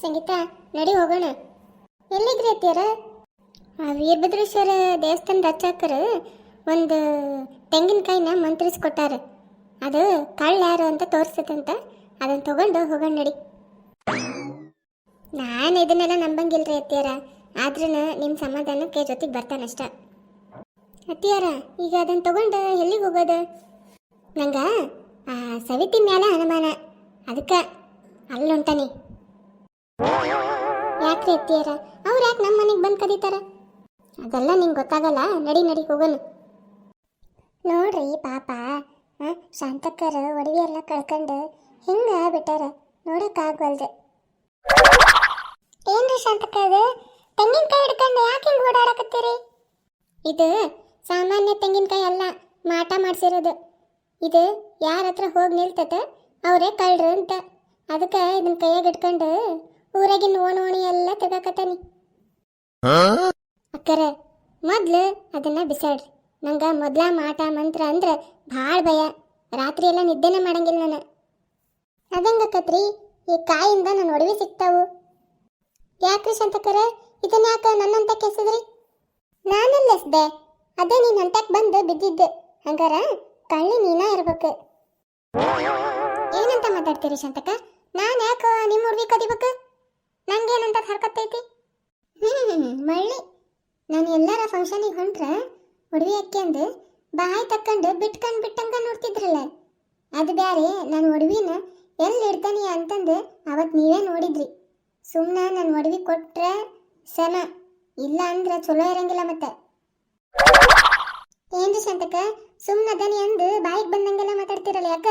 ಸಂಗೀತಾ, ನಡಿ ಹೋಗೋಣ. ಎಲ್ಲಿದ್ರಿ ಅತ್ತಿಯರ? ವೀರಭದ್ರೇಶ್ವರ ದೇವಸ್ಥಾನದ ಹಚ್ಚಾಕರ ಒಂದು ತೆಂಗಿನಕಾಯಿನ ಮಂತ್ರಿಸ್ಕೊಟ್ಟಾರ. ಅದು ಕಳ್ಳ ಯಾರು ಅಂತ ತೋರಿಸ್ತಂತ, ಅದನ್ನು ತಗೊಂಡು ಹೋಗೋಣ ನಡಿ. ನಾನು ಇದನ್ನೆಲ್ಲ ನಂಬಂಗಿಲ್ರಿ ಅತ್ತಿಯರ, ಆದ್ರೂ ನಿಮ್ಮ ಸಮಾಧಾನಕ್ಕೆ ಜೊತೆಗೆ ಬರ್ತಾನಷ್ಟ. ಅತ್ತಿಯರ, ಈಗ ಅದನ್ನು ತಗೊಂಡು ಎಲ್ಲಿಗೆ ಹೋಗೋದು? ನಂಗೆ ಸವಿತಿ ಮ್ಯಾಲ ಅನುಮಾನ, ಅದಕ್ಕೆ ಅಲ್ಲುಂಟಾನೆ. ಯಾಕ್ರಿ ಅತ್ತಿಯರ, ಅವ್ರು ಯಾಕೆ ನಮ್ಮ ಮನೆಗೆ ಬಂದು ಕದೀತಾರ? ಅದೆಲ್ಲ ನಿಂಗೆ ಗೊತ್ತಾಗಲ್ಲ, ನಡಿ ನಡಿ ಹೋಗೋಣ. ನೋಡ್ರಿ ಪಾಪ, ಶಾಂತಕ್ಕರ ಒಡವೆ ಎಲ್ಲ ಕಳ್ಕೊಂಡು ಹಿಂಗೆ ಬಿಟ್ಟಾರ, ನೋಡೋಕ್ಕಾಗವಲ್ದು. ಏನ್ರಿ ಶಾಂತಕ್ಕ, ಅದು ತೆಂಗಿನಕಾಯಿ ಹಿಡ್ಕೊಂಡು ಯಾಕೆ ಹಿಂಗೆ ಓಡಾಡಕತ್ತೀರಿ? ಇದು ಸಾಮಾನ್ಯ ತೆಂಗಿನಕಾಯಿ ಅಲ್ಲ, ಮಾಟ ಮಾಡಿಸಿರೋದು. ಇದು ಯಾರ ಹತ್ರ ಹೋಗಿ ನಿಲ್ತದ ಅವರೇ ಕಳ್ರು ಅಂತ. ಅದಕ್ಕೆ ಇದನ್ನ ಕೈಯಾಗ ಇಟ್ಕೊಂಡು ಊರಾಗಿನ ಓಣಿ ಎಲ್ಲ ತೆಗಾಕತ್ತಾನಿ. ಅಕ್ಕರ, ಮೊದ್ಲು ಅದನ್ನ ಬಿಸಾಡ್ರಿ. ನಂಗೆ ಮೊದ್ಲ ಮಾಟ ಮಂತ್ರ ಅಂದ್ರೆ ಭಾಳ ಭಯ. ರಾತ್ರಿ ಎಲ್ಲ ನಿದ್ದೆನೇ ಮಾಡಂಗಿಲ್ಲ ನಾನು. ಅದಂಗಕ್ಕತ್ರಿ, ಈ ಕಾಯಿಂದ ನನ್ನ ಒಡವೆ ಸಿಗ್ತಾವು. ಯಾಕ್ರಿ ಶಾಂತಕ್ಕರ, ಇದನ್ನ ಯಾಕೆ ನನ್ನಂತ ಕೆಸದ್ರಿ? ನಾನೆಲ್ಲ ಎಸ್ದೆ, ಅದೇ ನೀನು ಹಂತಕ್ಕೆ ಬಂದು ಬಿದ್ದಿದ್ದು. ಹಂಗಾರ ಕಳ್ಳಿ ನೀನ ಇರ್ಬೇಕು. ಏನಂತ ಮಾತಾಡ್ತೀರಿ ಶಾಂತಕ್ಕ? ನಾನು ಯಾಕೆ ನಿಮ್ಮ ಒಡವೆ ಕದಿಬೇಕು? ನಂಗೇನಂತ ಹರ್ಕತ್ತೈತಿ? ಮಳ್ಳಿ, ನಾನು ಎಲ್ಲಾರ ಫಂಕ್ಷನಿಗೆ ಹೊಂಟ್ರೆ ಒಡವೆ ಹಾಕ್ಯಂದು ಬಾಯಿ ತಕ್ಕೊಂಡು ಬಿಟ್ಟಂಗ ನೋಡ್ತಿದ್ರಲ್ಲ, ಅದು ಬ್ಯಾರೆ. ನಾನು ಒಡವಿನ ಎಲ್ಲಿ ಇಡ್ತಾನೆ ಅಂತಂದು ಅವತ್ತು ನೀವೇ ನೋಡಿದ್ರಿ. ಸುಮ್ಮನೆ ನನ್ನ ಒಡವೆ ಕೊಟ್ರೆ ಸಮ, ಇಲ್ಲ ಅಂದ್ರೆ ಚಲೋ ಇರಂಗಿಲ್ಲ. ಮತ್ತೆ ಏನ್ರಿ ಶಾಂತಕ್ಕ, ಸುಮ್ಮನೆ ಅದನಿ ಅಂದು ಬಾಯಿಗೆ ಬಂದಂಗೆಲ್ಲ ಮಾತಾಡ್ತಿರಲ್ಲ, ಯಾಕ?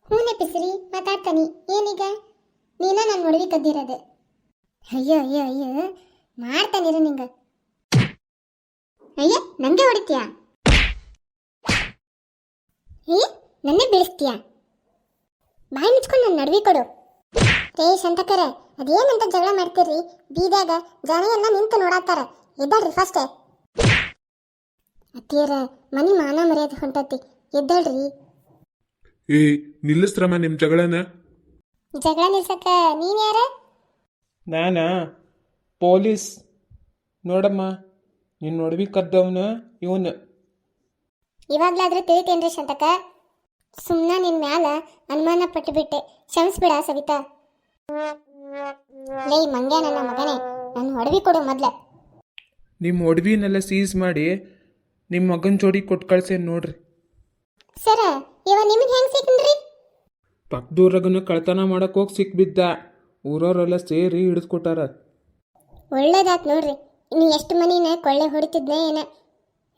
ಹೂನೆ ಪಿಸ್ರಿ ಮಾತಾಡ್ತಾನಿ. ಏನೀಗ ನೀನ ನನ್ನ ಒಡವೆ ಕದ್ದಿರೋದು? ಅಯ್ಯೋ ಅಯ್ಯೋ ಅಯ್ಯೋ, ಮಾಡ್ತಾನಿರ ನಿಂಗೆ. ಅಯ್ಯ, ನಂಗೆ ಹೊಡಿತೀಯಾ? ಅಯ್ಯ, ನನ್ನೇ ಬೀಳಿಸ್ತೀಯಾ? ಬಾಯಿ ಮುಚ್ಕೊಂಡು ನನ್ನ ನಡುವೆ ಕೊಡು. ರೇ ಶಾಂತಕ್ಕರೆ, ಅದೇನಂತ ಜಗಳ ಮಾಡ್ತೀರಿ? ಬೀದಾಗ ಜನ ಎಲ್ಲ ನಿಂತು ನೋಡಾತಾರ. ಎದ್ದಾಳ್ರಿ ಫಸ್ಟೇ. ಅತ್ತಿಯರ, ಮನಿ ಮಾನ ಮರ್ಯಾದೆ ಹೊಂಟತಿ, ಎದ್ದಾಳ್ರಿ. ಏ, ನಿಲ್ಲಿಸ್ರಮ್ಮ ನಿಮ್ಮ ಜಗಳನ. ಜಗಳ ನಿಲ್ಸಕ್ಕ ನೀನ್ ಯಾರ? ನಾನಾ ಪೊಲೀಸ್. ನೋಡಮ್ಮ, ನಿನ್ನ ಒಡವಿ ಕದ್ದವನು ಇವನು. ಇವಾಗ್ಲಾದ್ರೂ ತಿಳಿತೇನ್ರಿ ಶಾಂತಕ್ಕ? ಸುಮ್ಮನೆ ನಿನ್ ಮ್ಯಾಲ ಅನುಮಾನ ಪಟ್ಟು ಬಿಟ್ಟೆ, ಕ್ಷಮಿಸ್ಬಿಡ ಸವಿತಾ. ಲೇ ಮಂಗ್ಯ, ನನ್ನ ಮಗನೇ, ನನ್ನ ಒಡವಿ ಕೊಡು ಮೊದ್ಲ. ನಿಮ್ಮ ಒಡವಿನೆಲ್ಲ ಸೀಸ್ ಮಾಡಿ ನಿಮ್ಮ ಮಗನ ಜೋಡಿ ಕೊಟ್ಟು ಕಳ್ಸೇನು ನೋಡ್ರಿ. ಸರ, ಇವ ನಿಮಗೆ ಹೆಂಗೆ ಸಿಕ್ಕನ್ರಿ? ಪಕ್ಕದೂರಾಗನು ಕಳ್ತನ ಮಾಡಕ್ಕೆ ಹೋಗಿ ಸಿಕ್ಬಿದ್ದ. ಊರವರೆಲ್ಲ ಸೇರಿ ಹಿಡಿದ್ಕೊಟ್ಟಾರ. ಒಳ್ಳೇದಾತ್ ನೋಡ್ರಿ. ಇನ್ನು ಎಷ್ಟು ಮನಿನ ಕೊಳ್ಳೆ ಹೊಡಿತಿದ್ನೇ ಏನ.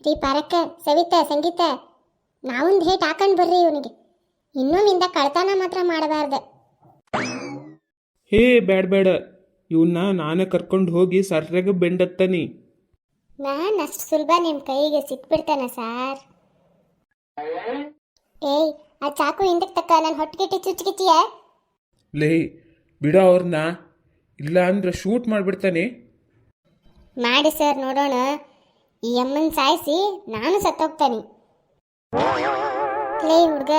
ರೀ ಪಾರಕ್ಕ, ಸವಿತಾ, ಸಂಗೀತ, ನಾವೊಂದು ಹೇಟ್ ಹಾಕೊಂಡು ಬರ್ರಿ ಇವನಿಗೆ. ಇನ್ನೊಮ್ಮಿಂದ ಕಳ್ತನ ಮಾತ್ರ ಮಾಡಬಾರ್ದು. ಹೇ, ಬೇಡ, ಇವನ್ನ ನಾನೇ ಕರ್ಕೊಂಡು ಹೋಗಿ ಸರ್ಯಾಗ ಬೆಂಡತ್ತಾನಿ. ನಾನು ಅಷ್ಟು ಸುಲಭ ನಿಮ್ಮ ಕೈಗೆ ಸಿಕ್ಬಿಡ್ತಾನ ಸಾರ್? ಏಯ್, ಆ ಚಾಕು ಹಿಂದಕ್ಕೆ ತಕ್ಕ, ನಾನು ಹೊಟ್ಟಿಗೆ ಚುಚ್ಚಿಗಿಚ್ಚಿಯ? ಲೇ ಬಿಡ ಅವ್ರನ್ನ, ಇಲ್ಲ ಅಂದ್ರೆ ಶೂಟ್ ಮಾಡಿಬಿಡ್ತಾನೆ. ಮಾಡಿ ಸರ್, ನೋಡೋಣ. ಈ ಅಮ್ಮನ ಸಾಯಿಸಿ ನಾನು ಸತ್ತೋಗ್ತಾನೆ. ಲೇ ಹುಡ್ಗ,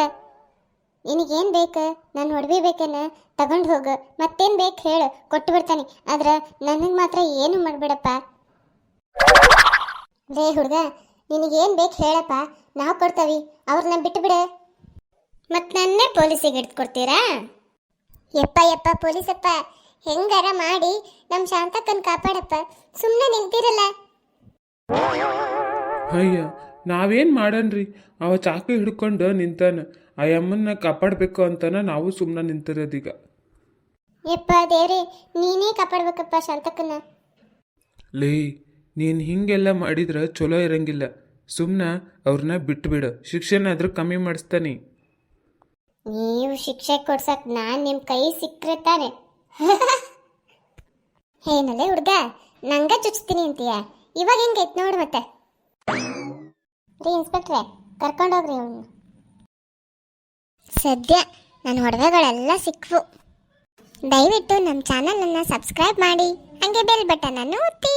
ನಿನಗೇನು ಬೇಕು? ನಾನು ಒಡವೆ ಬೇಕೇನ? ತಗೊಂಡು ಹೋಗು. ಮತ್ತೇನು ಬೇಕು ಹೇಳು, ಕೊಟ್ಟು ಬಿಡ್ತಾನೆ. ಆದ್ರೆ ನನಗೆ ಮಾತ್ರ ಏನು ಮಾಡಬೇಡಪ್ಪ. ಲೇ ಹುಡ್ಗ, ನಿನಗೇನು ಬೇಕು ಹೇಳಪ್ಪ, ನಾವು ಕೊಡ್ತೀವಿ. ಅವ್ರನ್ನ ಬಿಟ್ಟು ಬಿಡ. ಮತ್ತು ನನ್ನೇ ಪೊಲೀಸಿಗೆ ಹಿಡ್ದು ಕೊಡ್ತೀರಾ? ಯಪ್ಪ ಪೊಲೀಸಪ್ಪ, ಹೆಂಗಾರ ಮಾಡಿ ನಮ್ಮ ಶಾಂತಕ್ಕನ ಕಾಪಾಡಪ್ಪ. ಸುಮ್ಮನೆ ನಿಂತಿರಲ್ಲ. ಅಯ್ಯ, ನಾವೇನು ಮಾಡನ್ರಿ? ಅವ ಚಾಕು ಹಿಡ್ಕೊಂಡು ನಿಂತಾನ. ಆ ಅಮ್ಮನ್ನ ಕಾಪಾಡಬೇಕು ಅಂತಾನ ನಾವು ಸುಮ್ಮನೆ ನಿಂತಿರೋದೀಗ. ಯಪ್ಪ ದೇವ್ರಿ, ನೀನೇ ಕಾಪಾಡ್ಬೇಕಪ್ಪ ಶಾಂತಕ್ಕನ. ಲೇ, ನೀನು ಹಿಂಗೆಲ್ಲ ಮಾಡಿದ್ರೆ ಚಲೋ ಇರಂಗಿಲ್ಲ. ಸುಮ್ಮನೆ ಅವ್ರನ್ನ ಬಿಟ್ಟುಬಿಡು, ಶಿಕ್ಷೆನಾದ್ರೂ ಕಮ್ಮಿ ಮಾಡಿಸ್ತಾನೆ. ನೀವು ಶಿಕ್ಷೆ ಕೊಡ್ಸಕ್ ನಾನು ನಿಮ್ಮ ಕೈ ಸಿಕ್ಕರೆ ತಾನೆ. ಏನಲ್ಲೇ ಹುಡ್ಗ, ನಂಗ ಚುಚ್ತೀನಿ ಅಂತೀಯ? ಇವಾಗ ಹೆಂಗೈತೆ ನೋಡು ಮತ್ತೆ. ರೀ ಇನ್ಸ್ಪೆಕ್ಟ್ರೆ, ಕರ್ಕೊಂಡೋಗ್ರಿ ಅವನು. ಸದ್ಯ ನನ್ನ ಒಡವೆಗಳೆಲ್ಲ ಸಿಕ್ವು. ದಯವಿಟ್ಟು ನಮ್ಮ ಚಾನಲನ್ನು ಸಬ್ಸ್ಕ್ರೈಬ್ ಮಾಡಿ, ಹಾಗೆ ಬೆಲ್ ಬಟನನ್ನು ಒತ್ತಿ.